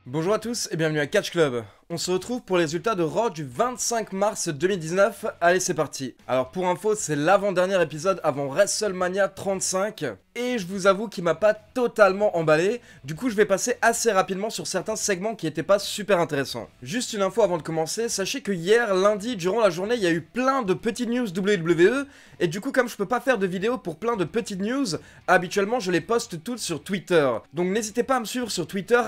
Bonjour à tous et bienvenue à Catch Club. On se retrouve pour les résultats de Raw du 25 mars 2019. Allez, c'est parti. Alors pour info, c'est l'avant-dernier épisode avant WrestleMania 35. Et je vous avoue qu'il m'a pas totalement emballé. Du coup, je vais passer assez rapidement sur certains segments qui étaient pas super intéressants. Juste une info avant de commencer, sachez que hier, lundi, durant la journée, il y a eu plein de petites news WWE. Et du coup, comme je peux pas faire de vidéo pour plein de petites news, habituellement, je les poste toutes sur Twitter. Donc n'hésitez pas à me suivre sur Twitter,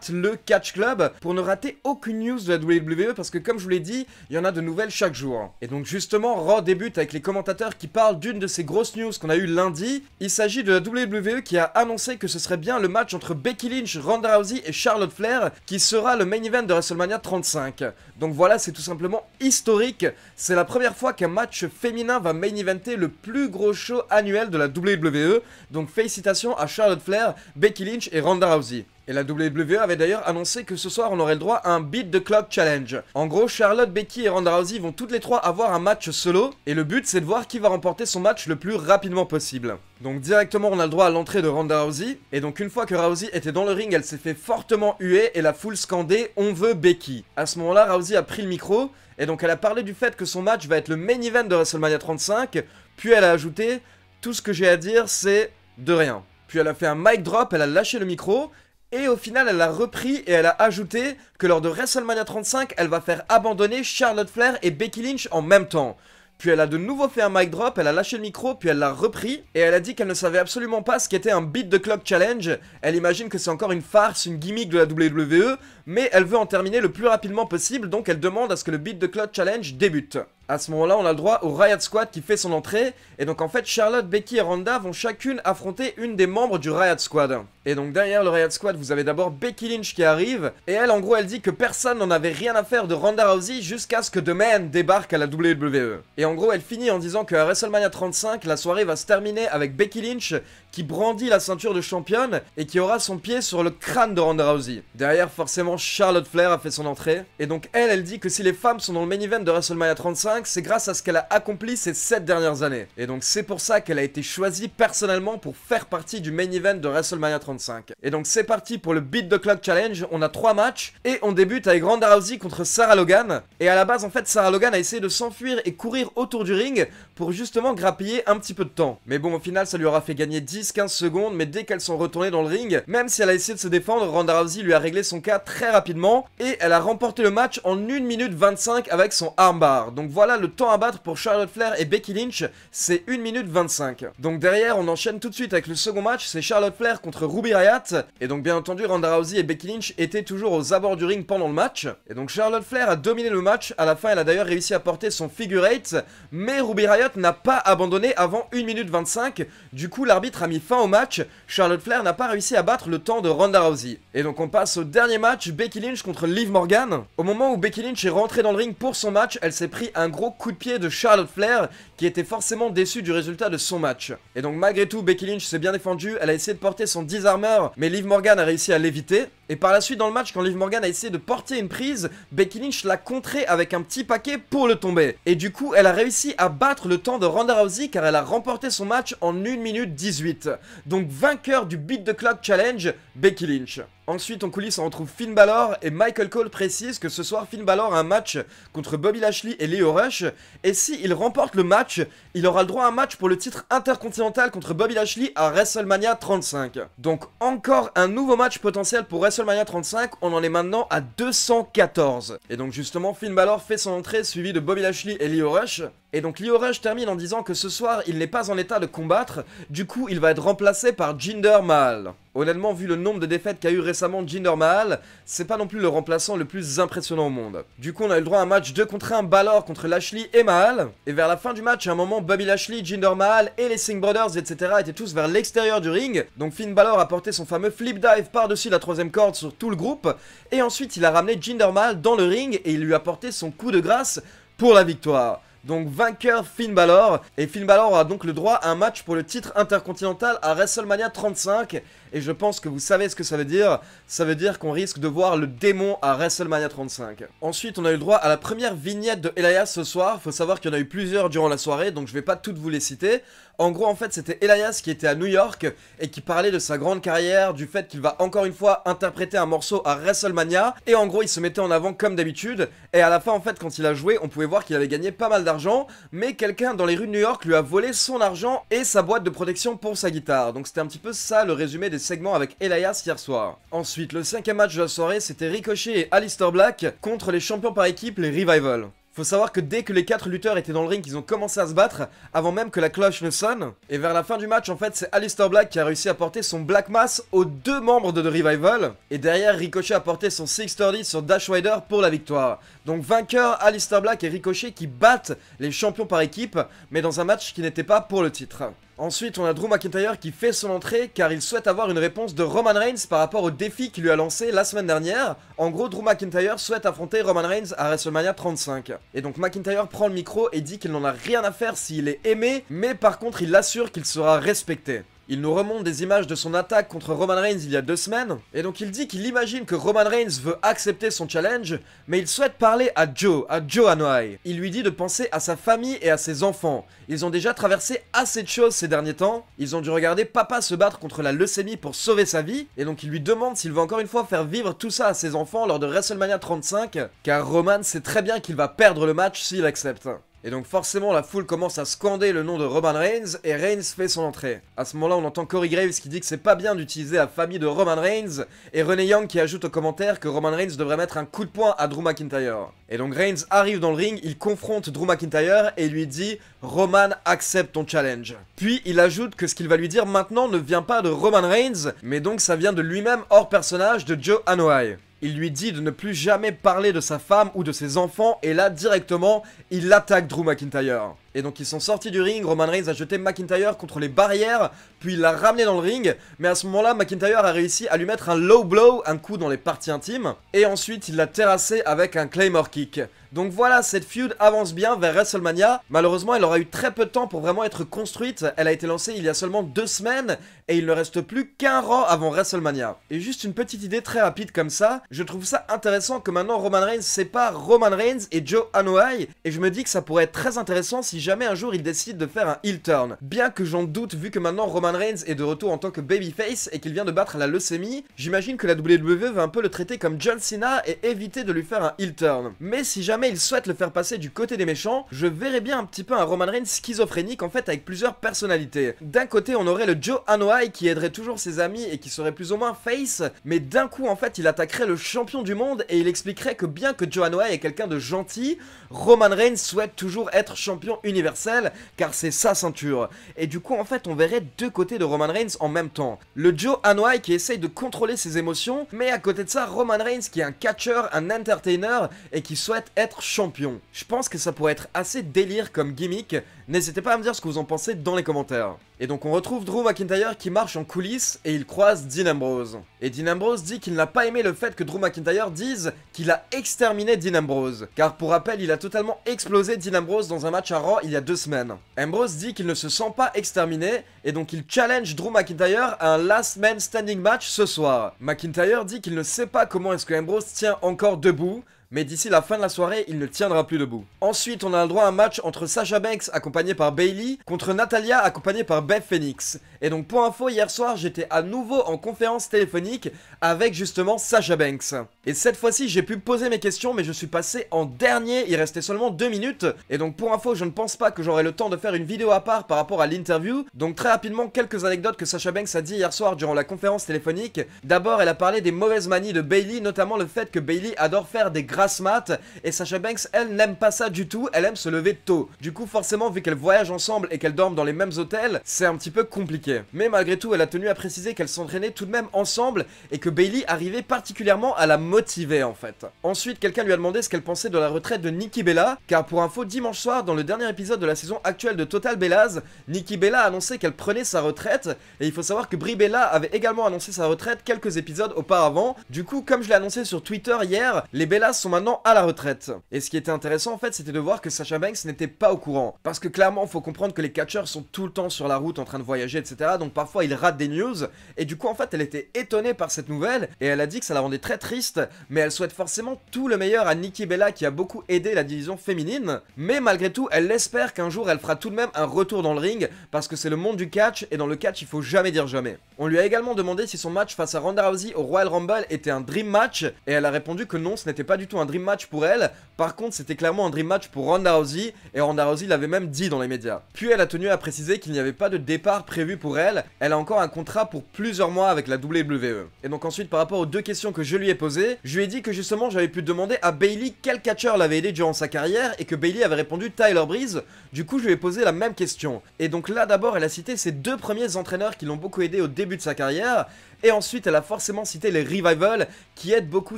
@lecatchclub, pour ne rater aucune news de la WWE, parce que comme je vous l'ai dit, il y en a de nouvelles chaque jour. Et donc justement, Raw débute avec les commentateurs qui parlent d'une de ces grosses news qu'on a eu lundi. Il s'agit de la WWE qui a annoncé que ce serait bien le match entre Becky Lynch, Ronda Rousey et Charlotte Flair qui sera le main event de WrestleMania 35. Donc voilà, c'est tout simplement historique. C'est la première fois qu'un match féminin va main eventer le plus gros show annuel de la WWE. Donc félicitations à Charlotte Flair, Becky Lynch et Ronda Rousey. Et la WWE avait d'ailleurs annoncé que ce soir on aurait le droit à un Beat the Clock Challenge. En gros, Charlotte, Becky et Ronda Rousey vont toutes les trois avoir un match solo. Et le but c'est de voir qui va remporter son match le plus rapidement possible. Donc directement on a le droit à l'entrée de Ronda Rousey. Et donc une fois que Rousey était dans le ring, elle s'est fait fortement huer et la foule scandait "On veut Becky". À ce moment-là, Rousey a pris le micro. Et donc elle a parlé du fait que son match va être le main event de WrestleMania 35. Puis elle a ajouté "Tout ce que j'ai à dire c'est de rien". Puis elle a fait un mic drop, elle a lâché le micro. Et au final, elle a repris et elle a ajouté que lors de WrestleMania 35, elle va faire abandonner Charlotte Flair et Becky Lynch en même temps. Puis elle a de nouveau fait un mic drop, elle a lâché le micro, puis elle l'a repris. Et elle a dit qu'elle ne savait absolument pas ce qu'était un Beat the Clock Challenge. Elle imagine que c'est encore une farce, une gimmick de la WWE. Mais elle veut en terminer le plus rapidement possible, donc elle demande à ce que le Beat the Clock Challenge débute. À ce moment-là, on a le droit au Riot Squad qui fait son entrée. Et donc en fait, Charlotte, Becky et Ronda vont chacune affronter une des membres du Riot Squad. Et donc derrière le Riot Squad, vous avez d'abord Becky Lynch qui arrive. Et elle, en gros, elle dit que personne n'en avait rien à faire de Ronda Rousey jusqu'à ce que The Man débarque à la WWE. Et en gros, elle finit en disant qu'à WrestleMania 35, la soirée va se terminer avec Becky Lynch qui brandit la ceinture de championne et qui aura son pied sur le crâne de Ronda Rousey. Derrière, forcément, Charlotte Flair a fait son entrée. Et donc elle dit que si les femmes sont dans le main event de WrestleMania 35, c'est grâce à ce qu'elle a accompli ces 7 dernières années. Et donc c'est pour ça qu'elle a été choisie personnellement pour faire partie du main event de WrestleMania 35. Et donc c'est parti pour le Beat the Clock Challenge. On a 3 matchs et on débute avec Ronda Rousey contre Sarah Logan. Et à la base, en fait, Sarah Logan a essayé de s'enfuir et courir autour du ring pour justement grappiller un petit peu de temps. Mais bon, au final, ça lui aura fait gagner 10-15 secondes. Mais dès qu'elles sont retournées dans le ring, même si elle a essayé de se défendre, Ronda Rousey lui a réglé son cas très rapidement. Et elle a remporté le match en 1 minute 25 avec son armbar. Donc voilà, le temps à battre pour Charlotte Flair et Becky Lynch, c'est 1 minute 25. Donc derrière, on enchaîne tout de suite avec le second match, c'est Charlotte Flair contre Ruby Riott. Et donc bien entendu, Ronda Rousey et Becky Lynch étaient toujours aux abords du ring pendant le match. Et donc Charlotte Flair a dominé le match. À la fin, elle a d'ailleurs réussi à porter son figure 8. Mais Ruby Riott n'a pas abandonné avant 1 minute 25. Du coup, l'arbitre a mis fin au match. Charlotte Flair n'a pas réussi à battre le temps de Ronda Rousey. Et donc on passe au dernier match, Becky Lynch contre Liv Morgan. Au moment où Becky Lynch est rentrée dans le ring pour son match, elle s'est pris un gros coup de pied de Charlotte Flair qui était forcément déçue du résultat de son match. Et donc malgré tout, Becky Lynch s'est bien défendue, elle a essayé de porter son disarmor, mais Liv Morgan a réussi à l'éviter. Et par la suite dans le match, quand Liv Morgan a essayé de porter une prise, Becky Lynch l'a contré avec un petit paquet pour le tomber. Et du coup, elle a réussi à battre le temps de Ronda Rousey car elle a remporté son match en 1 minute 18. Donc vainqueur du Beat the Clock Challenge, Becky Lynch. Ensuite, en coulisses, on retrouve Finn Balor et Michael Cole précise que ce soir, Finn Balor a un match contre Bobby Lashley et Lio Rush. Et s'il remporte le match, il aura le droit à un match pour le titre intercontinental contre Bobby Lashley à WrestleMania 35. Donc encore un nouveau match potentiel pour WrestleMania 35, on en est maintenant à 214. Et donc justement, Finn Balor fait son entrée suivi de Bobby Lashley et Lio Rush. Et donc Lio Rush termine en disant que ce soir, il n'est pas en état de combattre, du coup il va être remplacé par Jinder Mahal. Honnêtement, vu le nombre de défaites qu'a eu récemment Jinder Mahal, c'est pas non plus le remplaçant le plus impressionnant au monde. Du coup, on a eu le droit à un match 2 contre 1, Balor contre Lashley et Mahal. Et vers la fin du match, à un moment, Bobby Lashley, Jinder Mahal et les Singh Brothers, etc. étaient tous vers l'extérieur du ring. Donc Finn Balor a porté son fameux flip dive par-dessus la 3ème corde sur tout le groupe. Et ensuite, il a ramené Jinder Mahal dans le ring et il lui a porté son coup de grâce pour la victoire. Donc vainqueur Finn Balor, et Finn Balor aura donc le droit à un match pour le titre intercontinental à WrestleMania 35, et je pense que vous savez ce que ça veut dire. Ça veut dire qu'on risque de voir le démon à WrestleMania 35. Ensuite, on a eu le droit à la première vignette de Elias ce soir. Faut savoir qu'il y en a eu plusieurs durant la soirée, donc je vais pas toutes vous les citer. En gros, en fait, c'était Elias qui était à New York et qui parlait de sa grande carrière, du fait qu'il va encore une fois interpréter un morceau à WrestleMania. Et en gros, il se mettait en avant comme d'habitude. Et à la fin, en fait, quand il a joué, on pouvait voir qu'il avait gagné pas mal d'argent. Mais quelqu'un dans les rues de New York lui a volé son argent et sa boîte de protection pour sa guitare. Donc c'était un petit peu ça le résumé des segments avec Elias hier soir. Ensuite, le 5e match de la soirée, c'était Ricochet et Aleister Black contre les champions par équipe, les Revival. Faut savoir que dès que les 4 lutteurs étaient dans le ring, ils ont commencé à se battre, avant même que la cloche ne sonne. Et vers la fin du match, en fait, c'est Aleister Black qui a réussi à porter son Black Mass aux 2 membres de The Revival. Et derrière, Ricochet a porté son 630 sur Dash Rider pour la victoire. Donc vainqueur, Aleister Black et Ricochet qui battent les champions par équipe, mais dans un match qui n'était pas pour le titre. Ensuite, on a Drew McIntyre qui fait son entrée car il souhaite avoir une réponse de Roman Reigns par rapport au défi qu'il lui a lancé la semaine dernière. En gros, Drew McIntyre souhaite affronter Roman Reigns à WrestleMania 35. Et donc McIntyre prend le micro et dit qu'il n'en a rien à faire s'il est aimé, mais par contre il assure qu'il sera respecté. Il nous remonte des images de son attaque contre Roman Reigns il y a 2 semaines, et donc il dit qu'il imagine que Roman Reigns veut accepter son challenge, mais il souhaite parler à Joe Anoa'i. Il lui dit de penser à sa famille et à ses enfants. Ils ont déjà traversé assez de choses ces derniers temps, ils ont dû regarder papa se battre contre la leucémie pour sauver sa vie, et donc il lui demande s'il veut encore une fois faire vivre tout ça à ses enfants lors de WrestleMania 35, car Roman sait très bien qu'il va perdre le match s'il accepte. Et donc forcément la foule commence à scander le nom de Roman Reigns et Reigns fait son entrée. À ce moment là on entend Corey Graves qui dit que c'est pas bien d'utiliser la famille de Roman Reigns et Renee Young qui ajoute au commentaire que Roman Reigns devrait mettre un coup de poing à Drew McIntyre. Et donc Reigns arrive dans le ring, il confronte Drew McIntyre et lui dit « Roman, accepte ton challenge ». Puis il ajoute que ce qu'il va lui dire maintenant ne vient pas de Roman Reigns, mais donc ça vient de lui-même hors personnage de Joe Anoa'i. Il lui dit de ne plus jamais parler de sa femme ou de ses enfants, et là, directement, il attaque Drew McIntyre. Et donc ils sont sortis du ring, Roman Reigns a jeté McIntyre contre les barrières, puis il l'a ramené dans le ring, mais à ce moment-là, McIntyre a réussi à lui mettre un low blow, un coup dans les parties intimes, et ensuite il l'a terrassé avec un Claymore kick. Donc voilà, cette feud avance bien vers WrestleMania. Malheureusement, elle aura eu très peu de temps pour vraiment être construite. Elle a été lancée il y a seulement 2 semaines et il ne reste plus qu'un Raw avant WrestleMania. Et juste une petite idée très rapide comme ça, je trouve ça intéressant que maintenant Roman Reigns sépare Roman Reigns et Joe Anoa'i, et je me dis que ça pourrait être très intéressant si jamais un jour il décide de faire un heel turn. Bien que j'en doute vu que maintenant Roman Reigns est de retour en tant que babyface et qu'il vient de battre la leucémie, j'imagine que la WWE va un peu le traiter comme John Cena et éviter de lui faire un heel turn. Mais si jamais il souhaite le faire passer du côté des méchants, je verrais bien un petit peu un Roman Reigns schizophrénique en fait avec plusieurs personnalités. D'un côté on aurait le Joe Anoa'i qui aiderait toujours ses amis et qui serait plus ou moins face, mais d'un coup en fait il attaquerait le champion du monde et il expliquerait que bien que Joe Anoa'i est quelqu'un de gentil, Roman Reigns souhaite toujours être champion universel car c'est sa ceinture. Et du coup en fait on verrait 2 côtés de Roman Reigns en même temps. Le Joe Anoa'i qui essaye de contrôler ses émotions, mais à côté de ça Roman Reigns qui est un catcheur, un entertainer et qui souhaite être champion. Je pense que ça pourrait être assez délire comme gimmick, n'hésitez pas à me dire ce que vous en pensez dans les commentaires. Et donc on retrouve Drew McIntyre qui marche en coulisses et il croise Dean Ambrose. Et Dean Ambrose dit qu'il n'a pas aimé le fait que Drew McIntyre dise qu'il a exterminé Dean Ambrose. Car pour rappel, il a totalement explosé Dean Ambrose dans un match à Raw il y a 2 semaines. Ambrose dit qu'il ne se sent pas exterminé et donc il challenge Drew McIntyre à un last man standing match ce soir. McIntyre dit qu'il ne sait pas comment est-ce que Ambrose tient encore debout, mais d'ici la fin de la soirée, il ne tiendra plus debout. Ensuite, on a le droit à un match entre Sasha Banks accompagné par Bayley contre Natalya accompagnée par Beth Phoenix. Et donc pour info, hier soir, j'étais à nouveau en conférence téléphonique avec justement Sasha Banks. Et cette fois-ci, j'ai pu poser mes questions, mais je suis passé en dernier, il restait seulement 2 minutes. Et donc pour info, je ne pense pas que j'aurai le temps de faire une vidéo à part par rapport à l'interview. Donc très rapidement, quelques anecdotes que Sasha Banks a dit hier soir durant la conférence téléphonique. D'abord, elle a parlé des mauvaises manies de Bayley, notamment le fait que Bayley adore faire des grasse mat, et Sasha Banks elle n'aime pas ça du tout, elle aime se lever tôt. Du coup forcément vu qu'elles voyagent ensemble et qu'elles dorment dans les mêmes hôtels, c'est un petit peu compliqué. compliqué. Mais malgré tout, elle a tenu à préciser qu'elle s'entraînait tout de même ensemble et que Bayley arrivait particulièrement à la motiver en fait. Ensuite, quelqu'un lui a demandé ce qu'elle pensait de la retraite de Nikki Bella, car pour info, dimanche soir, dans le dernier épisode de la saison actuelle de Total Bellas, Nikki Bella a annoncé qu'elle prenait sa retraite, et il faut savoir que Brie Bella avait également annoncé sa retraite quelques épisodes auparavant. Du coup, comme je l'ai annoncé sur Twitter hier, les Bellas sont maintenant à la retraite. Et ce qui était intéressant en fait, c'était de voir que Sasha Banks n'était pas au courant, parce que clairement, faut comprendre que les catcheurs sont tout le temps sur la route en train de voyager, etc. Donc parfois ils ratent des news, et du coup en fait elle était étonnée par cette nouvelle, et elle a dit que ça la rendait très triste, mais elle souhaite forcément tout le meilleur à Nikki Bella qui a beaucoup aidé la division féminine, mais malgré tout elle espère qu'un jour elle fera tout de même un retour dans le ring, parce que c'est le monde du catch, et dans le catch il faut jamais dire jamais. On lui a également demandé si son match face à Ronda Rousey au Royal Rumble était un dream match, et elle a répondu que non, ce n'était pas du tout un dream match pour elle, par contre c'était clairement un dream match pour Ronda Rousey, et Ronda Rousey l'avait même dit dans les médias. Puis elle a tenu à préciser qu'il n'y avait pas de départ prévu pour elle, elle a encore un contrat pour plusieurs mois avec la WWE. Et donc ensuite par rapport aux deux questions que je lui ai posées, je lui ai dit que justement j'avais pu demander à Bayley quel catcheur l'avait aidé durant sa carrière, et que Bayley avait répondu Tyler Breeze. Du coup je lui ai posé la même question. Et donc là d'abord elle a cité ses deux premiers entraîneurs qui l'ont beaucoup aidé au début de sa carrière, et ensuite elle a forcément cité les Revival qui aident beaucoup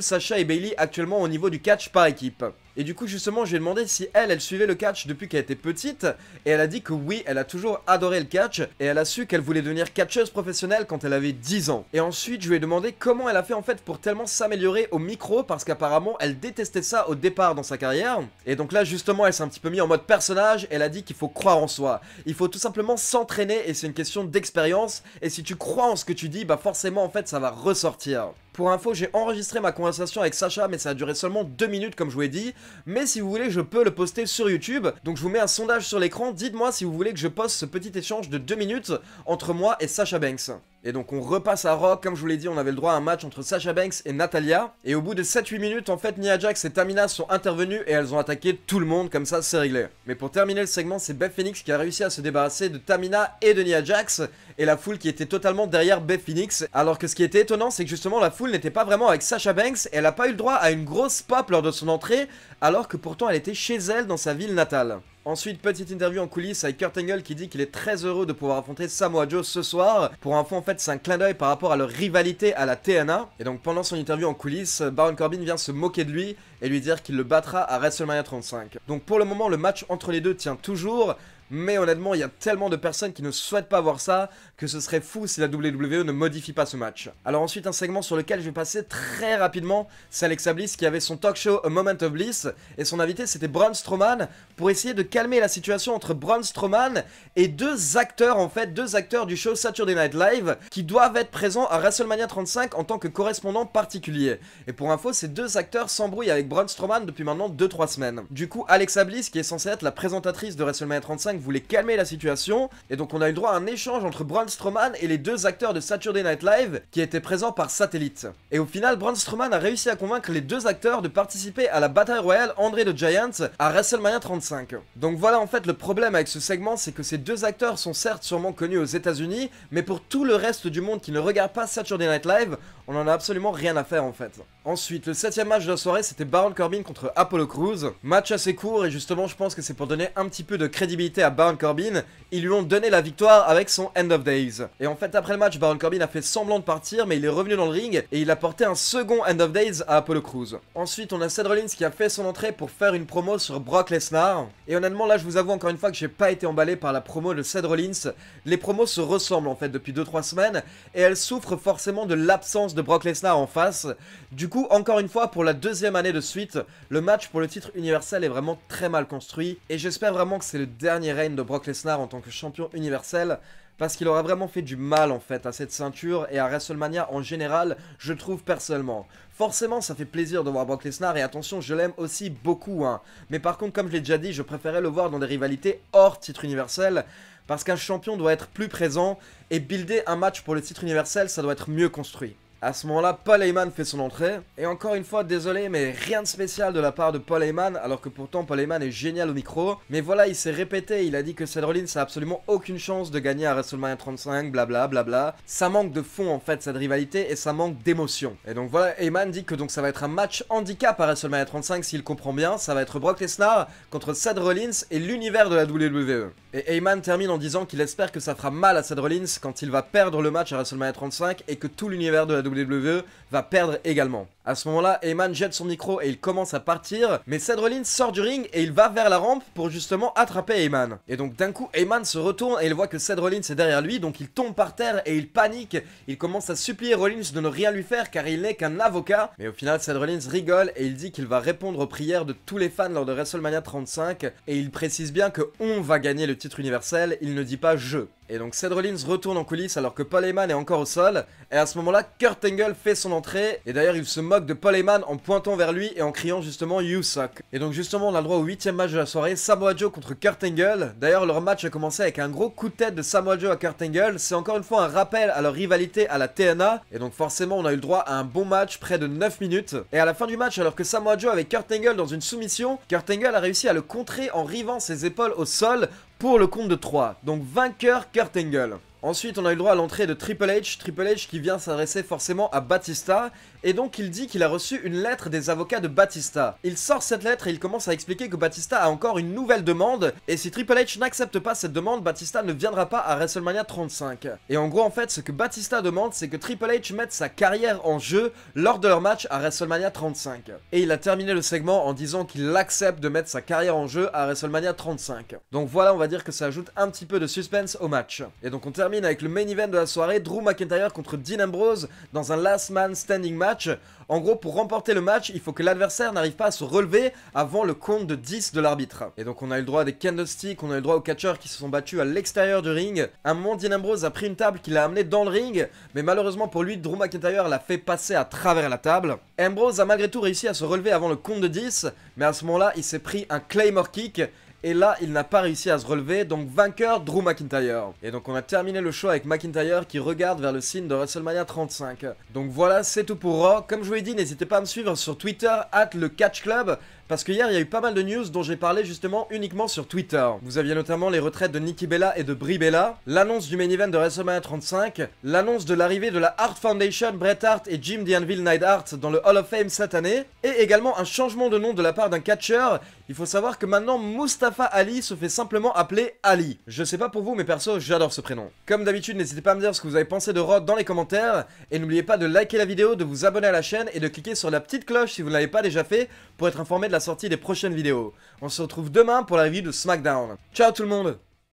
Sasha et Bayley actuellement au niveau du catch par équipe. Et du coup justement je lui ai demandé si elle suivait le catch depuis qu'elle était petite, et elle a dit que oui, elle a toujours adoré le catch, et elle a su qu'elle voulait devenir catcheuse professionnelle quand elle avait 10 ans. Et ensuite je lui ai demandé comment elle a fait en fait pour tellement s'améliorer au micro, parce qu'apparemment elle détestait ça au départ dans sa carrière. Et donc là justement elle s'est un petit peu mis en mode personnage, elle a dit qu'il faut croire en soi, il faut tout simplement s'entraîner, et c'est une question d'expérience, et si tu crois en ce que tu dis, bah forcément en fait ça va ressortir. Pour info, j'ai enregistré ma conversation avec Sasha, mais ça a duré seulement 2 minutes comme je vous l'ai dit. Mais si vous voulez, je peux le poster sur YouTube. Donc je vous mets un sondage sur l'écran, dites-moi si vous voulez que je poste ce petit échange de 2 minutes entre moi et Sasha Banks. Et donc on repasse à Raw, comme je vous l'ai dit, on avait le droit à un match entre Sasha Banks et Natalya. Et au bout de 7-8 minutes, en fait, Nia Jax et Tamina sont intervenues et elles ont attaqué tout le monde, comme ça c'est réglé. Mais pour terminer le segment, c'est Beth Phoenix qui a réussi à se débarrasser de Tamina et de Nia Jax, et la foule qui était totalement derrière Beth Phoenix. Alors que ce qui était étonnant, c'est que justement la foule n'était pas vraiment avec Sasha Banks, et elle n'a pas eu le droit à une grosse pop lors de son entrée, alors que pourtant elle était chez elle dans sa ville natale. Ensuite, petite interview en coulisses avec Kurt Angle qui dit qu'il est très heureux de pouvoir affronter Samoa Joe ce soir. Pour info, en fait, c'est un clin d'œil par rapport à leur rivalité à la TNA. Et donc, pendant son interview en coulisses, Baron Corbin vient se moquer de lui et lui dire qu'il le battra à WrestleMania 35. Donc, pour le moment, le match entre les deux tient toujours. Mais honnêtement, il y a tellement de personnes qui ne souhaitent pas voir ça que ce serait fou si la WWE ne modifie pas ce match. Alors ensuite, un segment sur lequel je vais passer très rapidement, c'est Alexa Bliss qui avait son talk show A Moment of Bliss, et son invité c'était Braun Strowman, pour essayer de calmer la situation entre Braun Strowman et deux acteurs en fait, deux acteurs du show Saturday Night Live, qui doivent être présents à WrestleMania 35 en tant que correspondants particuliers. Et pour info, ces deux acteurs s'embrouillent avec Braun Strowman depuis maintenant 2-3 semaines. Du coup, Alexa Bliss, qui est censée être la présentatrice de WrestleMania 35, voulait calmer la situation, et donc on a eu le droit à un échange entre Braun Strowman et les deux acteurs de Saturday Night Live qui étaient présents par satellite. Et au final, Braun Strowman a réussi à convaincre les deux acteurs de participer à la bataille royale André the Giant à WrestleMania 35. Donc voilà en fait le problème avec ce segment, c'est que ces deux acteurs sont certes sûrement connus aux États-Unis, mais pour tout le reste du monde qui ne regarde pas Saturday Night Live, on en a absolument rien à faire en fait. Ensuite, le 7ème match de la soirée, c'était Baron Corbin contre Apollo Crews. Match assez court, et justement je pense que c'est pour donner un petit peu de crédibilité à Baron Corbin. Ils lui ont donné la victoire avec son End of Days. Et en fait après le match, Baron Corbin a fait semblant de partir, mais il est revenu dans le ring et il a porté un second End of Days à Apollo Crews. Ensuite on a Seth Rollins qui a fait son entrée pour faire une promo sur Brock Lesnar. Et honnêtement là je vous avoue encore une fois que j'ai pas été emballé par la promo de Seth Rollins. Les promos se ressemblent en fait depuis 2-3 semaines, et elles souffrent forcément de l'absence de Brock Lesnar en face. Du coup encore une fois, pour la deuxième année de suite, le match pour le titre universel est vraiment très mal construit, et j'espère vraiment que c'est le dernier règne de Brock Lesnar en tant que champion universel, parce qu'il aura vraiment fait du mal en fait à cette ceinture et à WrestleMania en général, je trouve personnellement. Forcément ça fait plaisir de voir Brock Lesnar, et attention, je l'aime aussi beaucoup hein. Mais par contre, comme je l'ai déjà dit, je préférais le voir dans des rivalités hors titre universel, parce qu'un champion doit être plus présent, et builder un match pour le titre universel, ça doit être mieux construit. À ce moment-là, Paul Heyman fait son entrée, et encore une fois, désolé, mais rien de spécial de la part de Paul Heyman, alors que pourtant Paul Heyman est génial au micro. Mais voilà, il s'est répété, il a dit que Seth Rollins a absolument aucune chance de gagner à WrestleMania 35, blabla, blabla. Ça manque de fond en fait cette rivalité, et ça manque d'émotion. Et donc voilà, Heyman dit que donc ça va être un match handicap à WrestleMania 35, s'il comprend bien, ça va être Brock Lesnar contre Seth Rollins et l'univers de la WWE. Et Heyman termine en disant qu'il espère que ça fera mal à Seth Rollins quand il va perdre le match à WrestleMania 35 et que tout l'univers de la WWE va perdre également. À ce moment-là, Heyman jette son micro et il commence à partir, mais Seth Rollins sort du ring et il va vers la rampe pour justement attraper Heyman. Et donc d'un coup, Heyman se retourne et il voit que Seth Rollins est derrière lui, donc il tombe par terre et il panique. Il commence à supplier Rollins de ne rien lui faire car il n'est qu'un avocat. Mais au final, Seth Rollins rigole et il dit qu'il va répondre aux prières de tous les fans lors de WrestleMania 35 et il précise bien que on va gagner le titre universel, il ne dit pas je. Et donc Seth Rollins retourne en coulisses alors que Paul Heyman est encore au sol. Et à ce moment-là, Kurt Angle fait son entrée. Et d'ailleurs, il se moque de Paul Heyman en pointant vers lui et en criant justement You suck. Et donc justement, on a le droit au 8ème match de la soirée, Samoa Joe contre Kurt Angle. D'ailleurs, leur match a commencé avec un gros coup de tête de Samoa Joe à Kurt Angle. C'est encore une fois un rappel à leur rivalité à la TNA. Et donc forcément, on a eu le droit à un bon match, près de 9 minutes. Et à la fin du match, alors que Samoa Joe avait Kurt Angle dans une soumission, Kurt Angle a réussi à le contrer en rivant ses épaules au sol pour le compte de 3. Donc vainqueur Kurt Angle. Ensuite, on a eu le droit à l'entrée de Triple H qui vient s'adresser forcément à Batista, et donc il dit qu'il a reçu une lettre des avocats de Batista. Il sort cette lettre et il commence à expliquer que Batista a encore une nouvelle demande, et si Triple H n'accepte pas cette demande, Batista ne viendra pas à WrestleMania 35. Et en gros, en fait, ce que Batista demande, c'est que Triple H mette sa carrière en jeu lors de leur match à WrestleMania 35. Et il a terminé le segment en disant qu'il accepte de mettre sa carrière en jeu à WrestleMania 35. Donc voilà, on va dire que ça ajoute un petit peu de suspense au match. Et donc on termine avec le main event de la soirée, Drew McIntyre contre Dean Ambrose dans un last man standing match. En gros, pour remporter le match, il faut que l'adversaire n'arrive pas à se relever avant le compte de 10 de l'arbitre. Et donc on a eu le droit à des candlesticks, on a eu le droit aux catcheurs qui se sont battus à l'extérieur du ring. À un moment, Dean Ambrose a pris une table qu'il a amenée dans le ring, mais malheureusement pour lui, Drew McIntyre l'a fait passer à travers la table. Ambrose a malgré tout réussi à se relever avant le compte de 10, mais à ce moment-là, il s'est pris un Claymore kick. Et là, il n'a pas réussi à se relever, donc vainqueur Drew McIntyre. Et donc on a terminé le show avec McIntyre qui regarde vers le signe de WrestleMania 35. Donc voilà, c'est tout pour Raw. Comme je vous l'ai dit, n'hésitez pas à me suivre sur Twitter, @lecatchclub. Parce que hier, il y a eu pas mal de news dont j'ai parlé justement uniquement sur Twitter. Vous aviez notamment les retraites de Nikki Bella et de Brie Bella, l'annonce du main event de WrestleMania 35, l'annonce de l'arrivée de la Hart Foundation, Bret Hart et Jim The Anvil Neidhart dans le Hall of Fame cette année, et également un changement de nom de la part d'un catcheur. Il faut savoir que maintenant Mustafa Ali se fait simplement appeler Ali. Je sais pas pour vous, mais perso, j'adore ce prénom. Comme d'habitude, n'hésitez pas à me dire ce que vous avez pensé de Raw dans les commentaires, et n'oubliez pas de liker la vidéo, de vous abonner à la chaîne et de cliquer sur la petite cloche si vous ne l'avez pas déjà fait pour être informé de la sortie des prochaines vidéos. On se retrouve demain pour la review de SmackDown. Ciao tout le monde!